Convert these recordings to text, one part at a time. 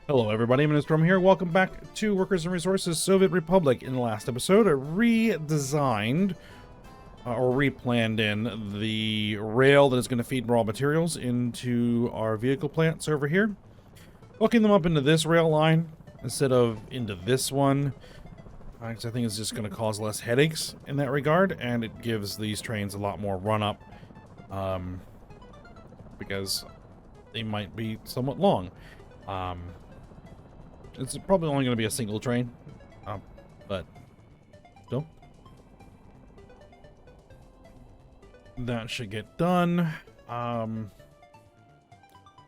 Hello everybody, Storm here. Welcome back to Workers and Resources Soviet Republic. In the last episode, I redesigned or replanned in the rail that is going to feed raw materials into our vehicle plants over here. Hooking them up into this rail line instead of into this one. I think it's just going to cause less headaches in that regard, and it gives these trains a lot more run up because they might be somewhat long. It's probably only going to be a single train, but still. That should get done.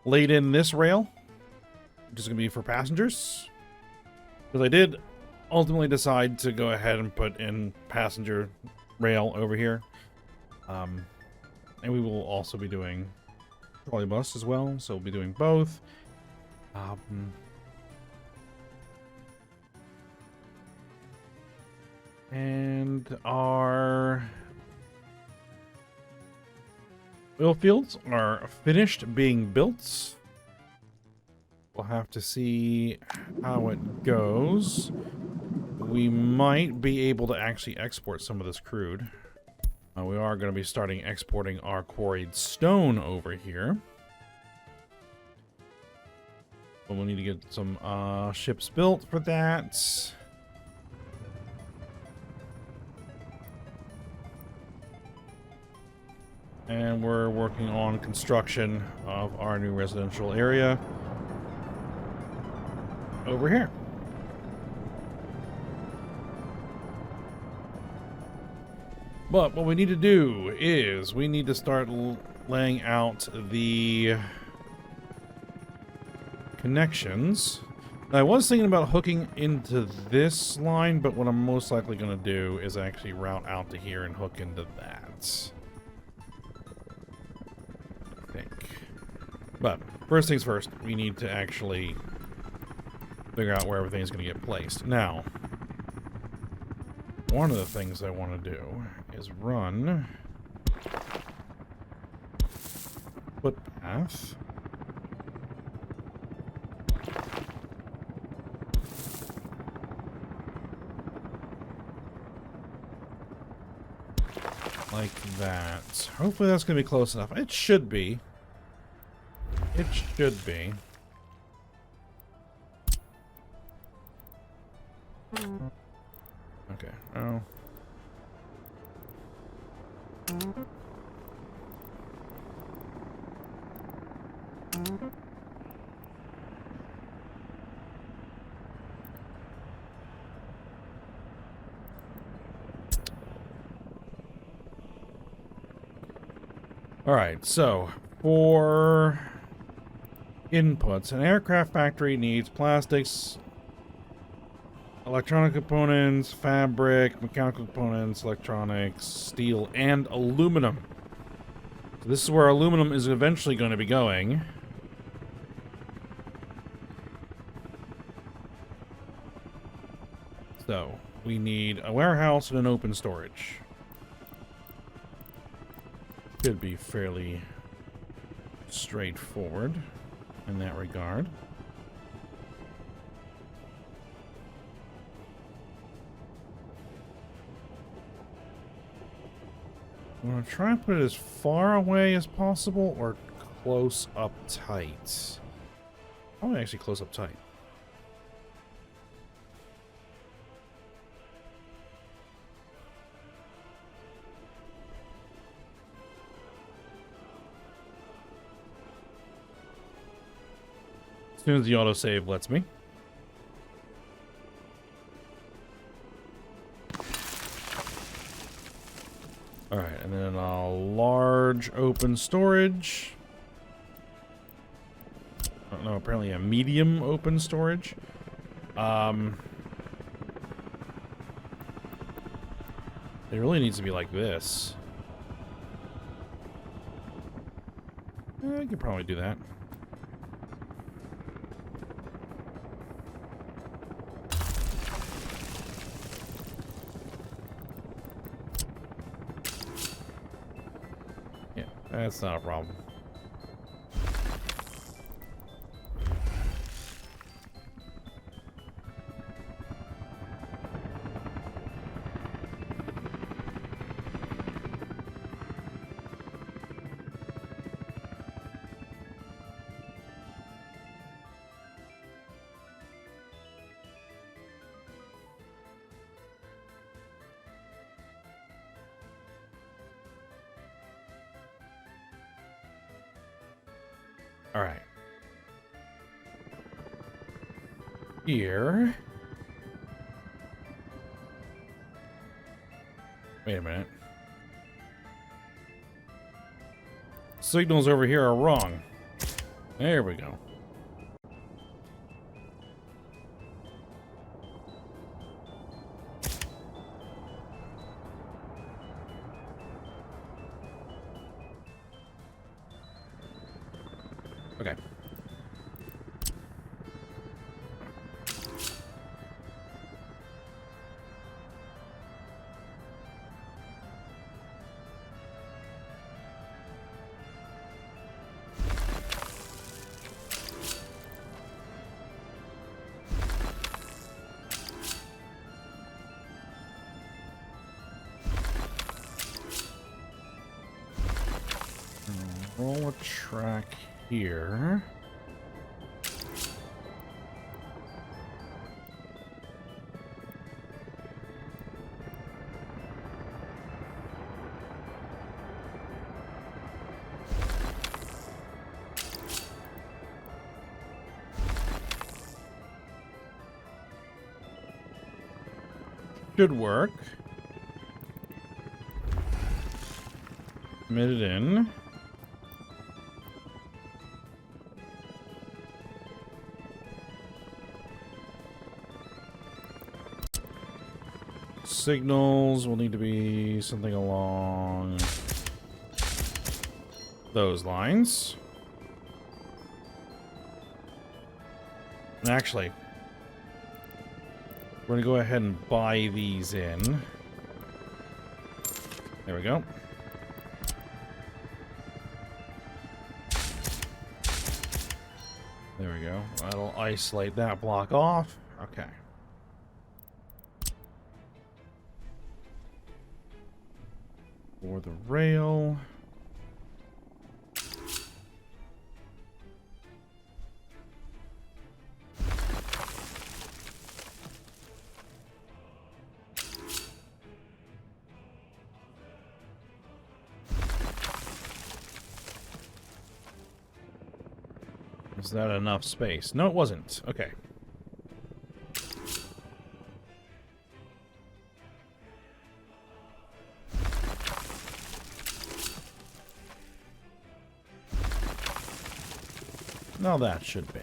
Laid in this rail, which is going to be for passengers. Because I did ultimately decide to go ahead and put in passenger rail over here. And we will also be doing trolley bus as well, so we'll be doing both. And our oil fields are finished being built. We'll have to see how it goes. We might be able to actually export some of this crude. We are going to be starting exporting our quarried stone over here. But we'll need to get some ships built for that. And we're working on construction of our new residential area over here. But what we need to do is we need to start laying out the connections. Now, I was thinking about hooking into this line, but what I'm most likely going to do is actually route out to here and hook into that. But first things first, we need to actually figure out where everything is going to get placed. Now, one of the things I want to do is run footpath like that. Hopefully that's going to be close enough. It should be. It should be. Okay. Oh. All right. So for inputs, an aircraft factory needs plastics, electronic components, fabric, mechanical components, electronics, steel, and aluminum. So this is where aluminum is eventually going to be going. So we need a warehouse and an open storage. Could be fairly straightforward in that regard. I'm going to try and put it as far away as possible or close up tight. Probably actually close up tight. As soon as the autosave lets me. Alright, and then a large open storage. I don't know, apparently a medium open storage. It really needs to be like this. I could probably do that. That's not a problem. All right. Here. Wait a minute. Signals over here are wrong. There we go. Okay. Roll a track here. Should work. Submit it in. Signals will need to be something along those lines. And actually, we're going to go ahead and buy these in. There we go. There we go. That'll isolate that block off. Okay. For the rail. Is that enough space? No, it wasn't. Okay. Now that should be.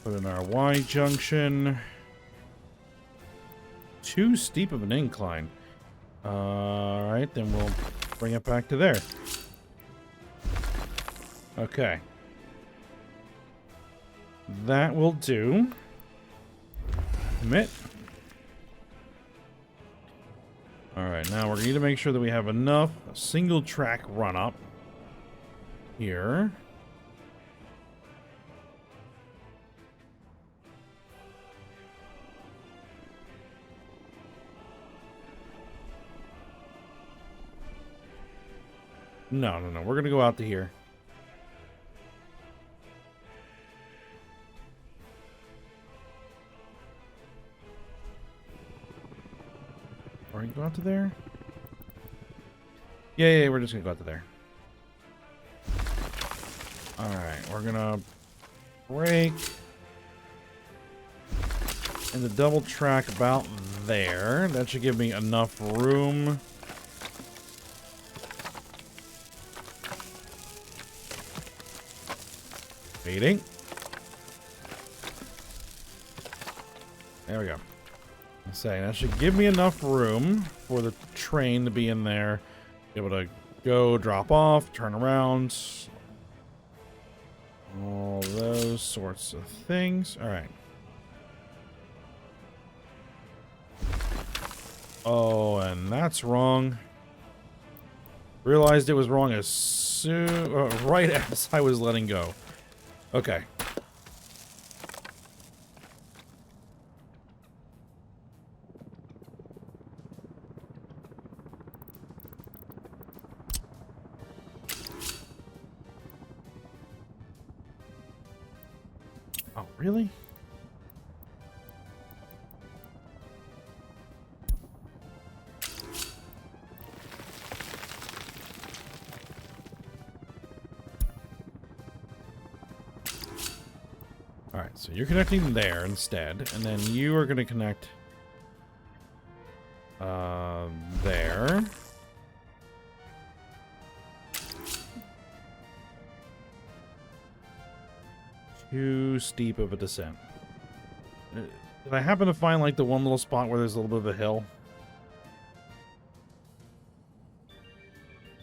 Put in our Y junction. Too steep of an incline. Alright, then we'll bring it back to there. Okay. That will do. Commit. Alright, now we're going to need to make sure that we have enough single track run up here. No, no, no. We're going to go out to here. Or you go out to there? Yeah, we're just going to go out to there. Alright, we're going to break and the double track about there. That should give me enough room. Waiting. There we go. I'm saying that should give me enough room for the train to be in there. Be able to go, drop off, turn around. All those sorts of things. Alright. Oh, and that's wrong. Realized it was wrong as soon... right as I was letting go. Okay. really? Alright, so you're connecting there instead, and then you are going to connect there. Too steep of a descent. Did I happen to find like the one little spot where there's a little bit of a hill?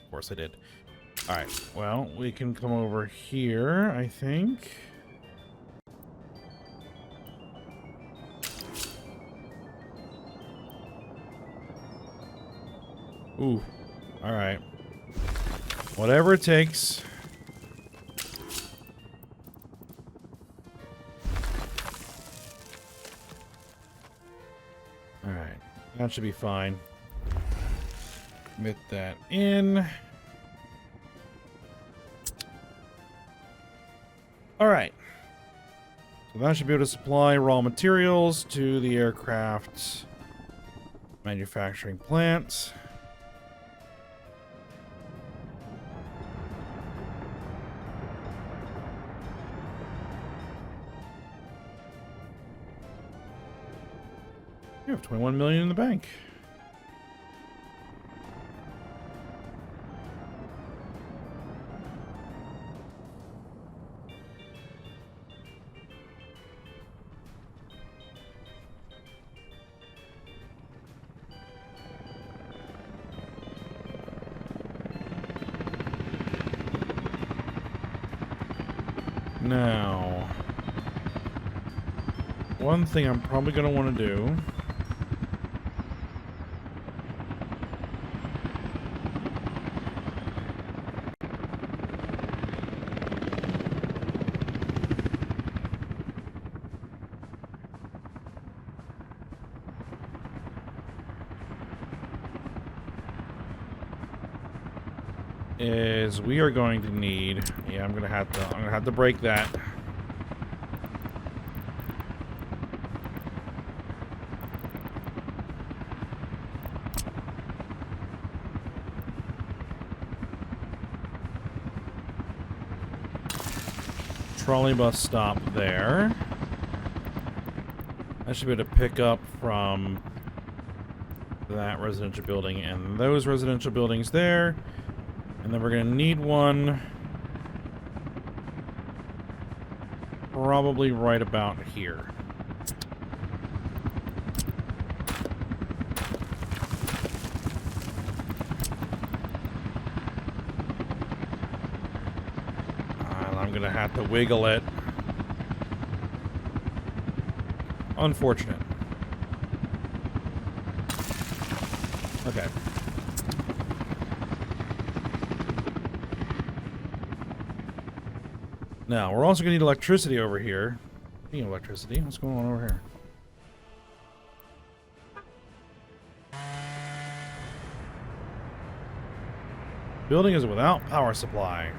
Of course I did. Alright, well, we can come over here, I think. Ooh, alright. Whatever it takes. Alright, that should be fine. Commit that in. Alright. So that should be able to supply raw materials to the aircraft manufacturing plant. You have 21 million in the bank. Now, one thing I'm probably going to want to do is we are going to need, yeah, I'm gonna have to break that. Trolley bus stop there. I should be able to pick up from that residential building and those residential buildings there. And then we're going to need one probably right about here. And I'm going to have to wiggle it. Unfortunate. Okay. Now, we're also going to need electricity over here. Need electricity? What's going on over here? Building is without power supply.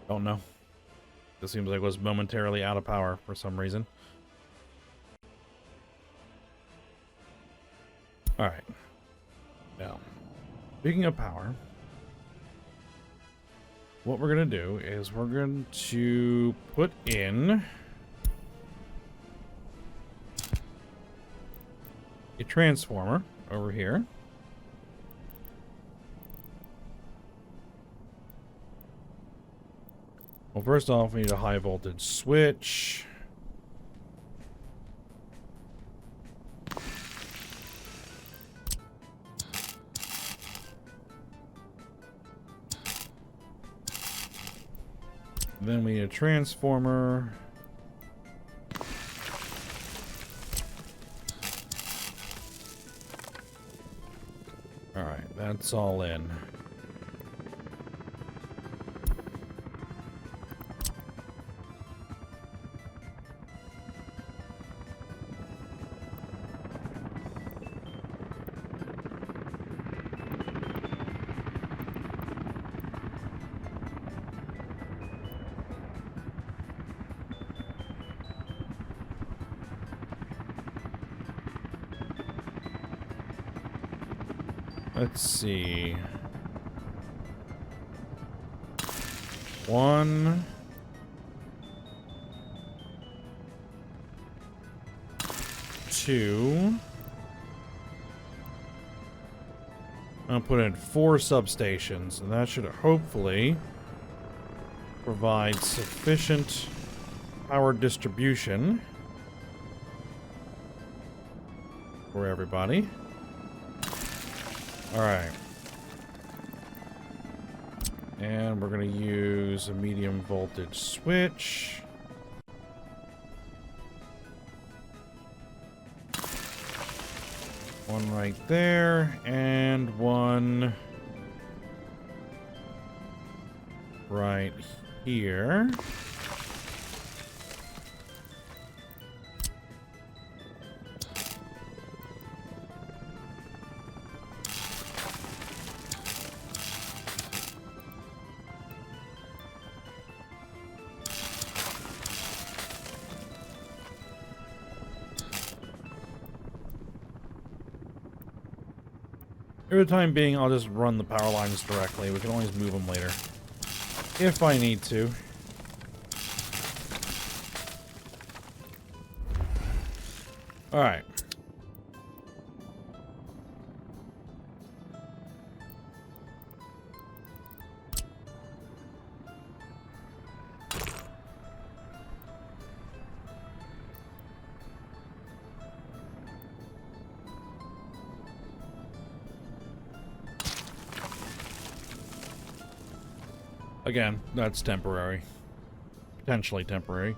Don't know. This seems like it was momentarily out of power for some reason. Alright. Now, speaking of power, what we're going to do is we're going to put in a transformer over here. Well, first off, we need a high voltage switch. Then we need a transformer. All right, that's all in. Let's see. 1, 2. I'll put in 4 substations, and that should hopefully provide sufficient power distribution for everybody. Alright. And we're going to use a medium voltage switch. One right there, and one right here. For the time being, I'll just run the power lines directly. We can always move them later, if I need to. Alright. Again, that's temporary. Potentially temporary.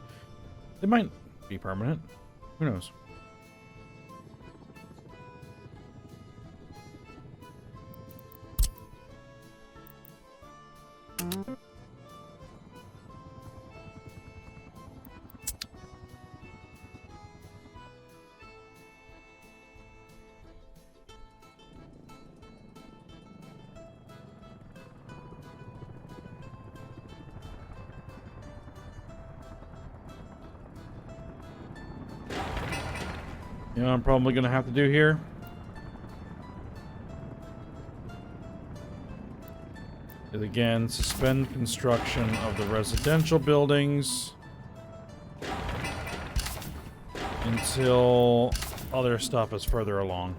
It might be permanent. Who knows? You know what I'm probably going to have to do here? Is again, suspend construction of the residential buildings until other stuff is further along.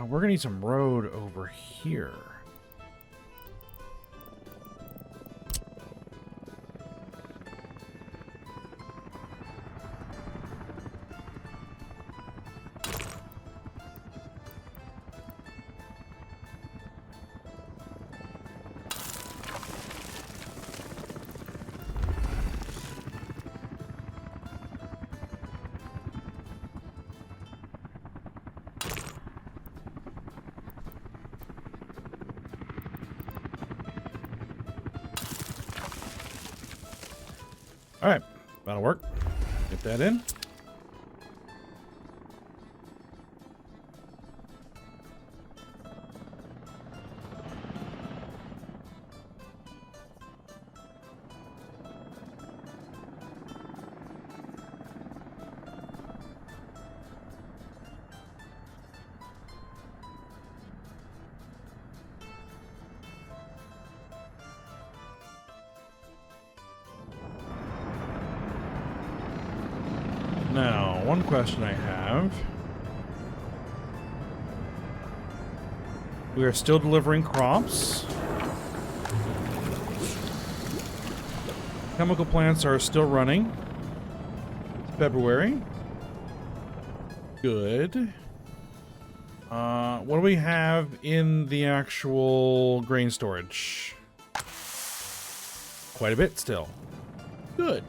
We're gonna need some road over here. All right, that'll work. Get that in. Now, one question I have. We are still delivering crops. Chemical plants are still running. It's February. Good. What do we have in the actual grain storage? Quite a bit still. Good.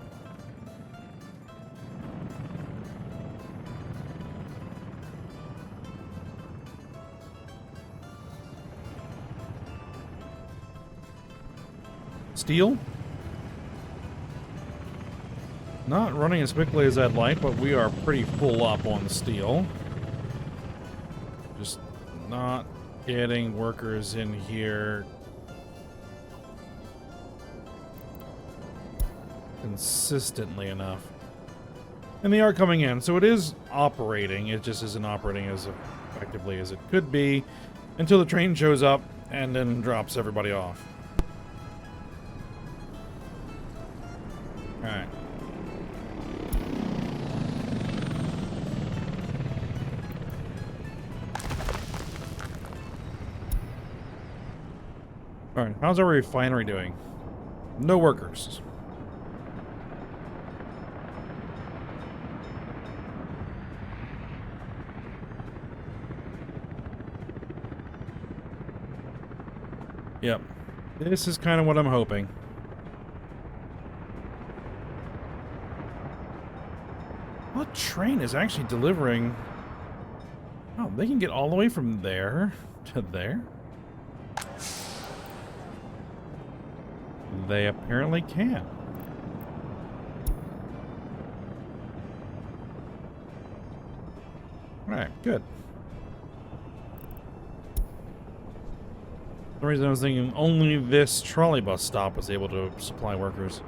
steel. Not running as quickly as I'd like, but we are pretty full up on the steel. Just not getting workers in here consistently enough. And they are coming in, so it is operating. It just isn't operating as effectively as it could be until the train shows up and then drops everybody off. Alright. Alright, how's our refinery doing? No workers. Yep. This is kind of what I'm hoping. What train is actually delivering? Oh, they can get all the way from there to there? They apparently can. Alright, good. For some reason I was thinking only this trolley bus stop was able to supply workers.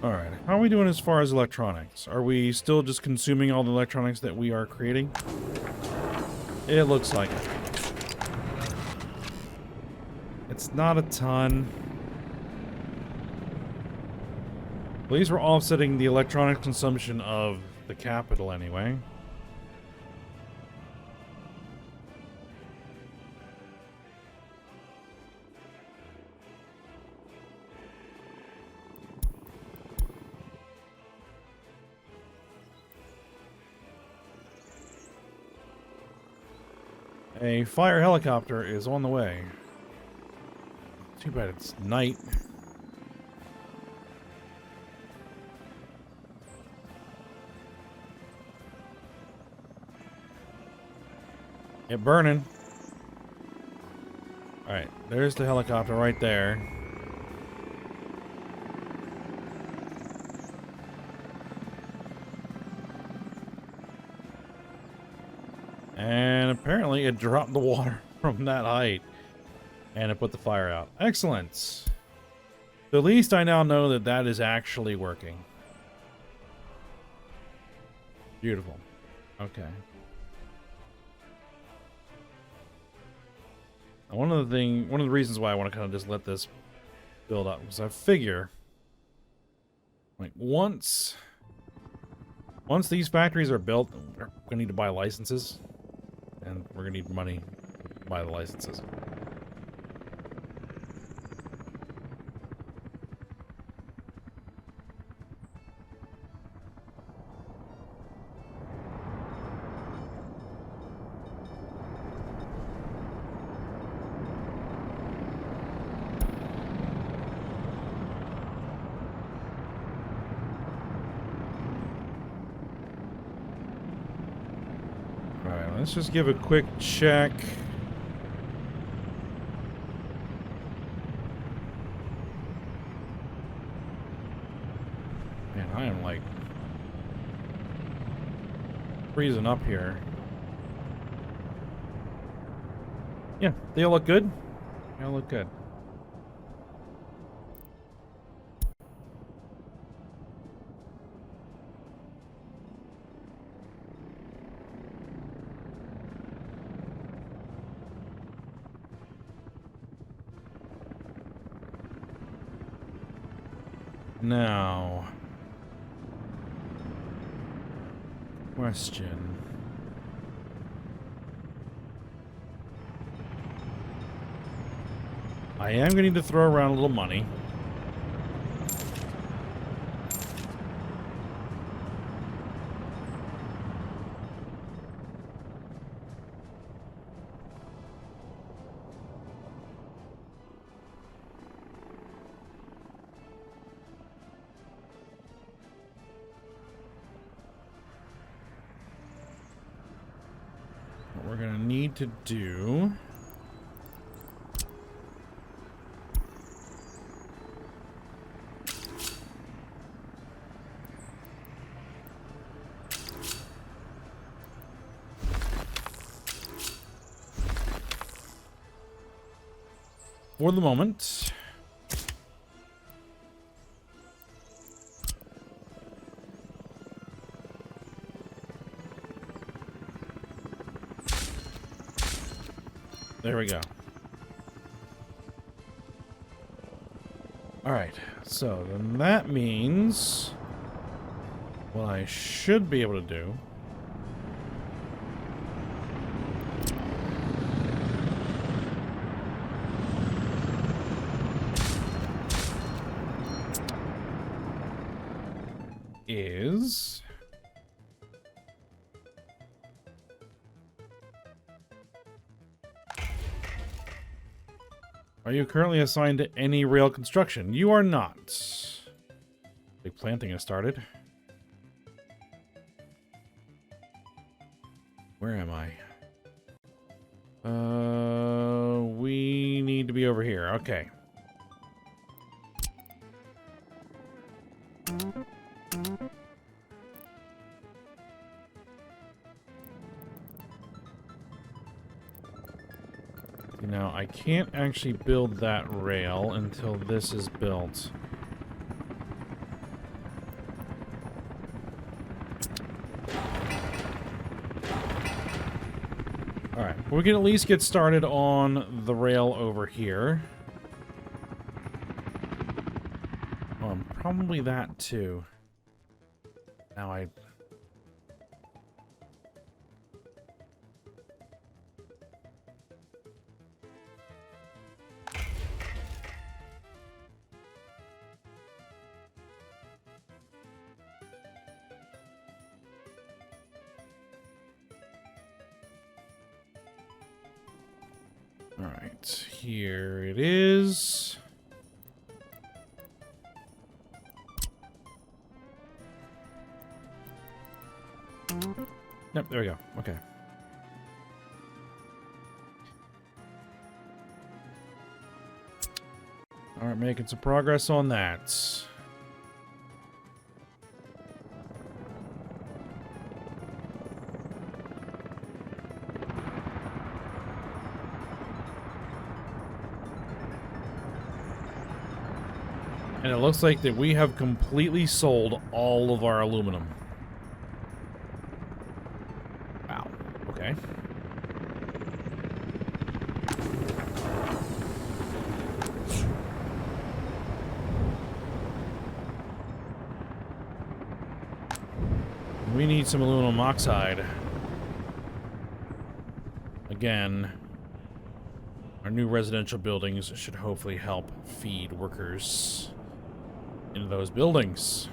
Alright, how are we doing as far as electronics? Are we still just consuming all the electronics that we are creating? It looks like it. It's not a ton. At least we're offsetting the electronic consumption of the capital anyway. A fire helicopter is on the way. Too bad it's night. It burning. Alright, there's the helicopter right there. And apparently it dropped the water from that height. And it put the fire out. Excellent. So at least I now know that that is actually working. Beautiful. Okay. Now one of the reasons why I want to kind of just let this build up, because I figure, like, once these factories are built, we're gonna need to buy licenses. And we're gonna need money to buy the licenses. Let's just give a quick check. Man, I am like freezing up here. Yeah, they all look good. They all look good. Now, question. I am going to need to throw around a little money. What we're going to need to do... for the moment, there we go. All right, so then that means what I should be able to do is are you currently assigned to any rail construction? You are not. Big planting has started. Where am I? We need to be over here. Okay. Now, I can't actually build that rail until this is built. Alright, we can at least get started on the rail over here. Probably that too. Now I... Alright, here it is. Yep, there we go. Okay. Alright, making some progress on that. And it looks like that we have completely sold all of our aluminum. Wow. Okay. We need some aluminum oxide. Again, our new residential buildings should hopefully help feed workers in those buildings.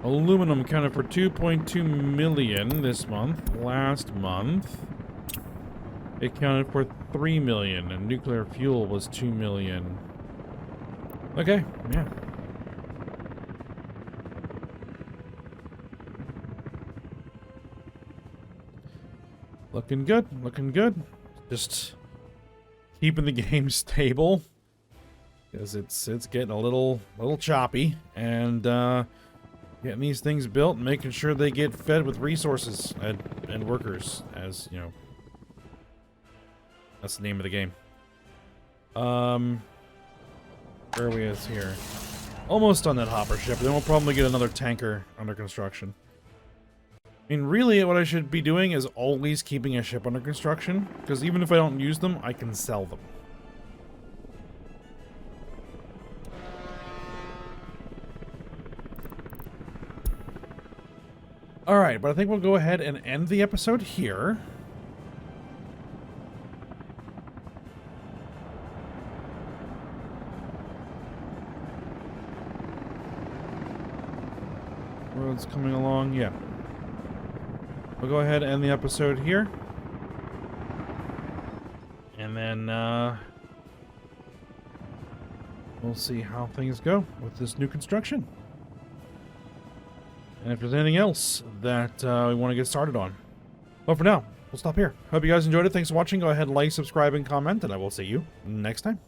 Aluminum accounted for 2.2 million this month. Last month, it accounted for 3 million, and nuclear fuel was 2 million. Okay, yeah. Looking good, looking good. Just keeping the game stable, because it's getting a little choppy, and getting these things built and making sure they get fed with resources and workers, as you know. That's the name of the game. Where are we at here? Almost on that hopper ship. Then we'll probably get another tanker under construction. I mean, really, what I should be doing is always keeping a ship under construction, because even if I don't use them, I can sell them. Alright, but I think we'll go ahead and end the episode here. Road's coming along, yeah. We'll go ahead and end the episode here. And then, we'll see how things go with this new construction. And if there's anything else that we want to get started on. But for now, we'll stop here. Hope you guys enjoyed it. Thanks for watching. Go ahead, like, subscribe, and comment, and I will see you next time.